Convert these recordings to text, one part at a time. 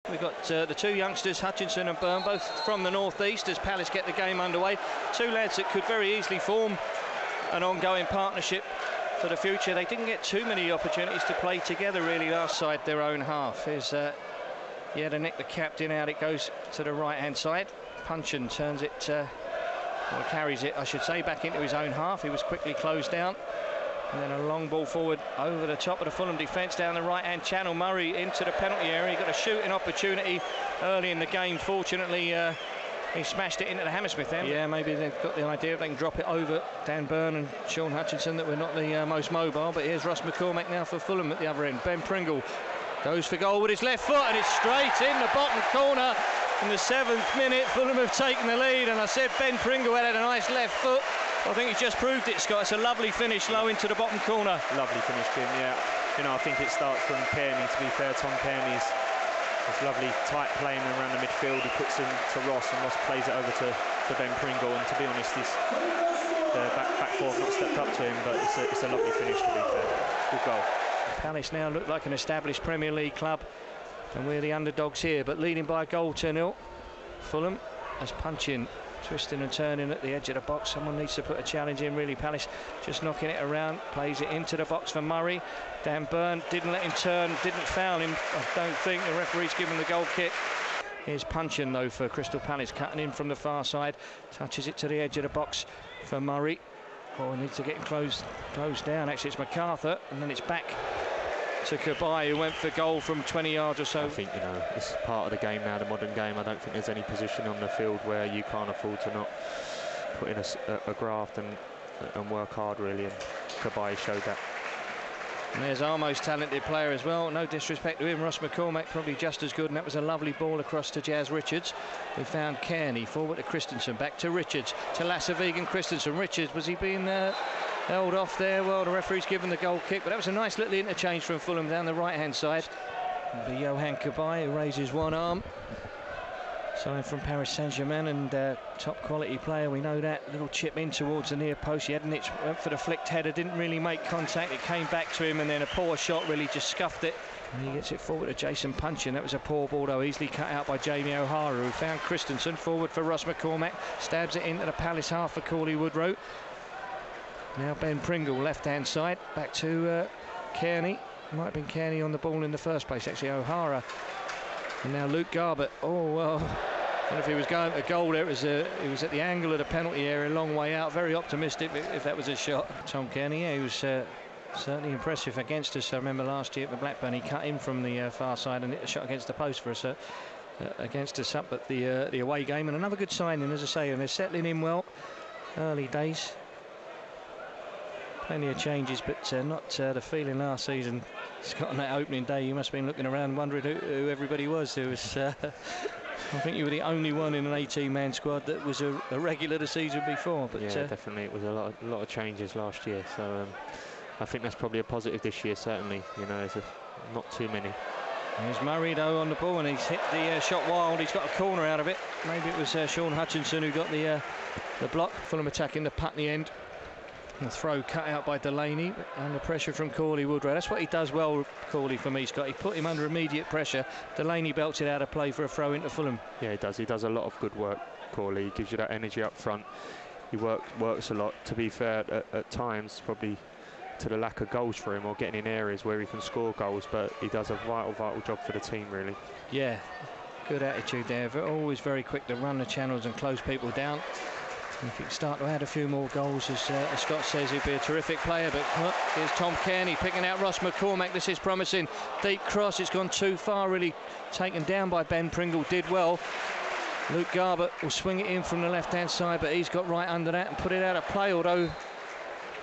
We've got the two youngsters, Hutchinson and Byrne, both from the northeast as Palace get the game underway. Two lads that could very easily form an ongoing partnership for the future. They didn't get too many opportunities to play together really last side their own half. Here's to nick the captain out, it goes to the right hand side. Punchin turns it, or carries it I should say, back into his own half. He was quickly closed down. And then a long ball forward over the top of the Fulham defence down the right-hand channel. Murray into the penalty area. He got a shooting opportunity early in the game. Fortunately, he smashed it into the Hammersmith end. Yeah, maybe they've got the idea if they can drop it over Dan Byrne and Sean Hutchinson that we're not the most mobile. But here's Ross McCormack now for Fulham at the other end. Ben Pringle goes for goal with his left foot, and it's straight in the bottom corner. In the 7th minute, Fulham have taken the lead, and I said Ben Pringle had a nice left foot. I think he's just proved it, Scott. It's a lovely finish, low into the bottom corner. Lovely finish, Jim, yeah. You know, I think it starts from Kearney, to be fair. Tom Kearney's lovely tight playing around the midfield. He puts in to Ross, and Ross plays it over to Ben Pringle. And to be honest, the back four have not stepped up to him, but it's a lovely finish, to be fair. Good goal. Palace now look like an established Premier League club, and we're the underdogs here, but leading by a goal 2-0. Fulham as Punchin twisting and turning at the edge of the box. Someone needs to put a challenge in, really. Palace just knocking it around, plays it into the box for Murray. Dan Byrne didn't let him turn, didn't foul him, I don't think. The referee's given the goal kick. Here's Punchin though for Crystal Palace, cutting in from the far side, touches it to the edge of the box for Murray. Oh, he needs to get him closed down. Actually, it's MacArthur, and then it's back to Cabaye, who went for goal from 20 yards or so. I think, you know, it's part of the game now, the modern game. I don't think there's any position on the field where you can't afford to not put in a graft and work hard, really, and Cabaye showed that. And there's our most talented player as well, no disrespect to him, Ross McCormack, probably just as good, and that was a lovely ball across to Jazz Richards, who found Kearney, forward to Christensen, back to Richards, to Lasseveig and Christensen. Richards, was he being held off there? Well, the referee's given the goal kick, but that was a nice little interchange from Fulham down the right-hand side. It'll be Johan Cabaye who raises one arm. Signed from Paris Saint-Germain, and top quality player, we know that. Little chip in towards the near post. He had an itch, went for the flicked header, didn't really make contact. It came back to him, and then a poor shot really just scuffed it. And he gets it forward to Jason Punchin. That was a poor ball, though, easily cut out by Jamie O'Hara, who found Christensen. Forward for Ross McCormack, stabs it into the Palace half for Cauley Woodrow. Now Ben Pringle, left-hand side, back to Kearney. Might have been Kearney on the ball in the first place, actually, O'Hara. And now Luke Garbutt. Oh, well, I don't know if he was going for goal there. It was at the angle of the penalty area, a long way out. Very optimistic if that was a shot. Tom Kearney, yeah, he was certainly impressive against us. I remember last year at Blackburn, he cut in from the far side and hit a shot against the post for us, against us up at the away game. And another good signing, as I say, and they're settling in well. Early days. Plenty of changes, but not the feeling last season. Scott, on that opening day, you must have been looking around wondering who everybody was. There was, I think you were the only one in an 18-man squad that was a regular the season before. But yeah, definitely, it was a lot of changes last year. So I think that's probably a positive this year. Certainly, you know, there's not too many. There's Murray though on the ball, and he's hit the shot wild. He's got a corner out of it. Maybe it was Sean Hutchinson who got the block. Fulham attacking the Putney end. The throw cut out by Delaney, under pressure from Cauley Woodrow. That's what he does well, Cauley, for me, Scott. He put him under immediate pressure. Delaney belts it out of play for a throw into Fulham. Yeah, he does. He does a lot of good work, Cauley. He gives you that energy up front. He works a lot. To be fair, at times, probably to the lack of goals for him, or getting in areas where he can score goals, but he does a vital job for the team, really. Yeah, good attitude there. Always very quick to run the channels and close people down. If he can start to add a few more goals, as Scott says, he'd be a terrific player. But here's Tom Kearney picking out Ross McCormack. This is promising. Deep cross, it's gone too far, really taken down by Ben Pringle, did well. Luke Garbutt will swing it in from the left-hand side, but he's got right under that and put it out of play, although,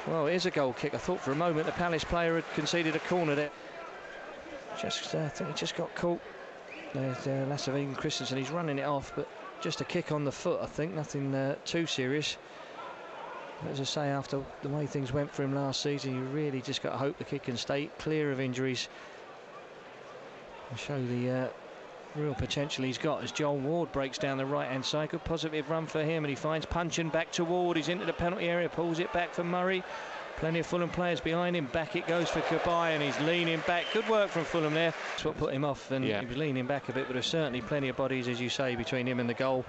well, here's a goal kick. I thought for a moment the Palace player had conceded a corner there. I think he just got caught. There's Lasseveig and Christensen, he's running it off, but just a kick on the foot, I think, nothing too serious. As I say, after the way things went for him last season, you really just got to hope the kid can stay clear of injuries and show the real potential he's got as Joel Ward breaks down the right-hand side. Good positive run for him, and he finds Punchin back to Ward. He's into the penalty area, pulls it back for Murray. Plenty of Fulham players behind him. Back it goes for Cabaye, and he's leaning back. Good work from Fulham there. That's what put him off, and he was leaning back a bit, but there's certainly plenty of bodies, as you say, between him and the goal.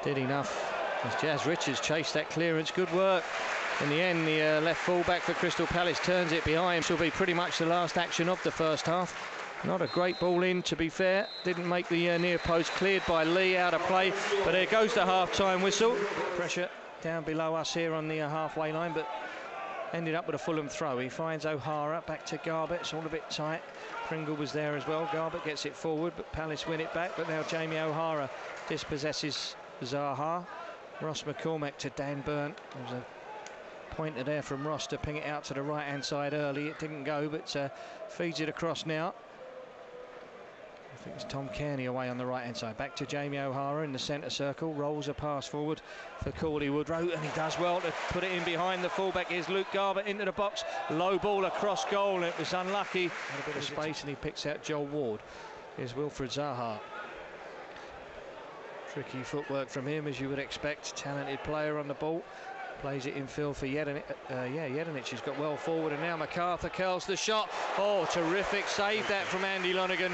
Did enough as Jazz Richards chased that clearance. Good work. In the end, the left full-back for Crystal Palace turns it behind. This will be pretty much the last action of the first half. Not a great ball in, to be fair. Didn't make the near post. Cleared by Lee, out of play. But there goes the half-time whistle. Pressure down below us here on the halfway line, but ended up with a Fulham throw. He finds O'Hara, back to Garbutt. It's all a bit tight. Pringle was there as well. Garbutt gets it forward, but Palace win it back. But now Jamie O'Hara dispossesses Zaha. Ross McCormack to Dan Burn. There was a pointer there from Ross to ping it out to the right-hand side early. It didn't go, but feeds it across now. I think it's Tom Kearney away on the right-hand side. Back to Jamie O'Hara in the centre circle. Rolls a pass forward for Cauley Woodrow, and he does well to put it in behind the fullback. Here's Luke Garbutt into the box. Low ball across goal, and it was unlucky. Had a bit of space, and he picks out Joel Ward. Here's Wilfred Zaha. Tricky footwork from him, as you would expect. Talented player on the ball. Plays it infield for Jedinic. Jedinic has got well forward, and now MacArthur curls the shot. Oh, terrific save that from Andy Lonergan.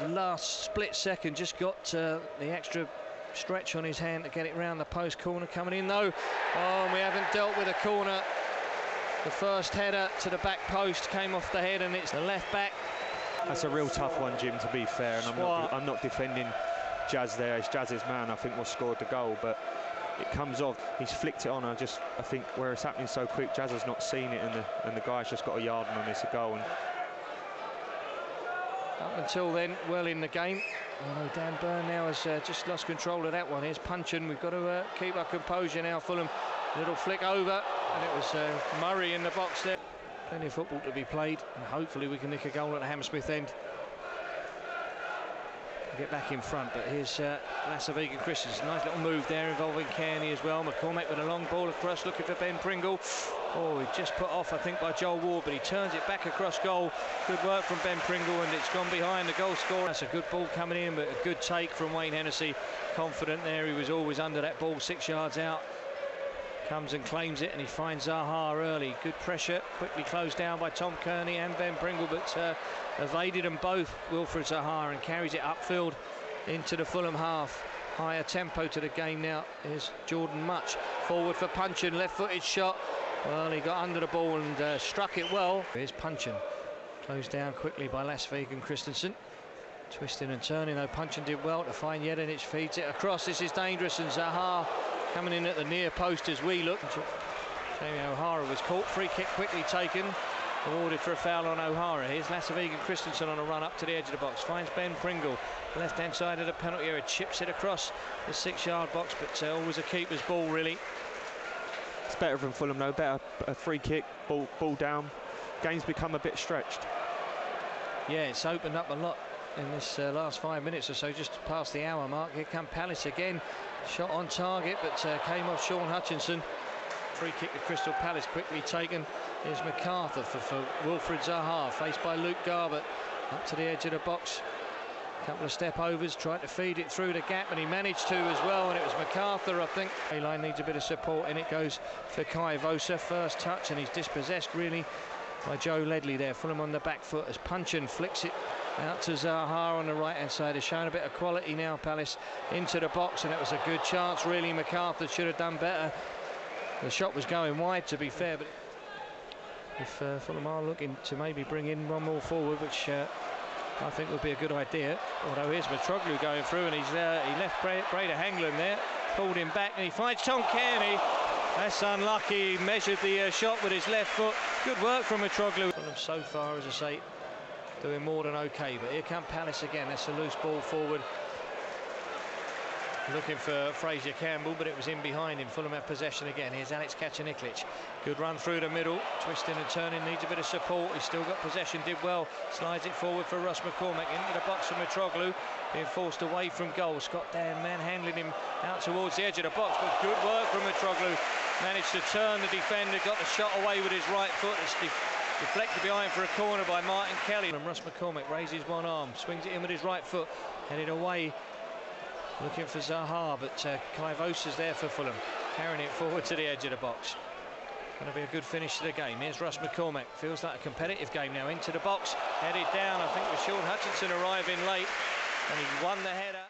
Last split second, just got the extra stretch on his hand to get it round the post. Corner coming in though. Oh, and we haven't dealt with a corner. The first header to the back post came off the head, and it's the left back. That's a real tough one, Jim, to be fair, and I'm not defending Jazz there. It's Jazz's man, I think, was scored the goal, but it comes off. He's flicked it on. I think where it's happening so quick, Jazz has not seen it, and the guy's just got a yard and miss a goal. And up until then, well in the game. Oh, Dan Burn now has just lost control of that one. Here's Punchin. We've got to keep our composure now. Fulham, little flick over, and it was Murray in the box there. Plenty of football to be played, and hopefully we can nick a goal at the Hammersmith end. Get back in front, but here's Lassavegan Christensen. Nice little move there involving Kearney as well. McCormack with a long ball across, looking for Ben Pringle. Oh, he just put off, I think, by Joel Ward, but he turns it back across goal. Good work from Ben Pringle, and it's gone behind the goal scorer. That's a good ball coming in, but a good take from Wayne Hennessy. Confident there, he was always under that ball, 6 yards out. Comes and claims it, and he finds Zaha early. Good pressure, quickly closed down by Tom Kearney and Ben Pringle, but evaded them both, Wilfred Zaha, and carries it upfield into the Fulham half. Higher tempo to the game now. Here's Jordan Much, forward for Punchin, left-footed shot. Well, he got under the ball and struck it well. Here's Punchin, closed down quickly by Lasvegan Christensen. Twisting and turning, though Punchin did well to find Jedinic, feeds it across. This is dangerous, and Zaha coming in at the near post as we look. Jamie O'Hara was caught, free kick quickly taken, awarded for a foul on O'Hara. Here's Lassavegan Christensen on a run up to the edge of the box, finds Ben Pringle, left hand side of the penalty area, chips it across the 6 yard box, but always a keeper's ball really. It's better from Fulham though, better a free kick, ball down. Game's become a bit stretched. Yeah, it's opened up a lot in this last 5 minutes or so, just past the hour mark. Here come Palace again, shot on target, but came off Sean Hutchinson. Free kick to Crystal Palace, quickly taken. Here's MacArthur for Wilfred Zaha, faced by Luke Garbutt, up to the edge of the box. Couple of step overs, tried to feed it through the gap, and he managed to as well, and it was MacArthur, I think. A-line needs a bit of support, and it goes for Kai Vosa. First touch, and he's dispossessed really by Joe Ledley there. Fulham on the back foot as Punchin flicks it out to Zaha on the right hand side. Has shown a bit of quality now, Palace, into the box, and it was a good chance really. MacArthur should have done better. The shot was going wide, to be fair, but if Fulham are looking to maybe bring in one more forward, which I think would be a good idea. Although here's Matroglu going through, and he left Breda Hangland there, pulled him back, and he finds Tom Kearney. That's unlucky. He measured the shot with his left foot. Good work from Matroglu. Fulham so far, as I say, doing more than okay, but here come Palace again. That's a loose ball forward, looking for Fraser Campbell, but it was in behind him. Fulham have possession again. Here's Alex Kacaniklic. Good run through the middle, twisting and turning, needs a bit of support. He's still got possession, did well. Slides it forward for Ross McCormack, into the box for Matroglu, being forced away from goal. Scott Dan manhandling him out towards the edge of the box, but good work from Matroglu. Managed to turn the defender, got the shot away with his right foot. It's deflected behind for a corner by Martin Kelly. And Ross McCormack raises one arm, swings it in with his right foot, headed away. Looking for Zaha, but Kai Vosa's there for Fulham, carrying it forward to the edge of the box. Going to be a good finish to the game. Here's Russ McCormack. Feels like a competitive game now. Into the box, headed down. I think with Sean Hutchinson arriving late, and he won the header.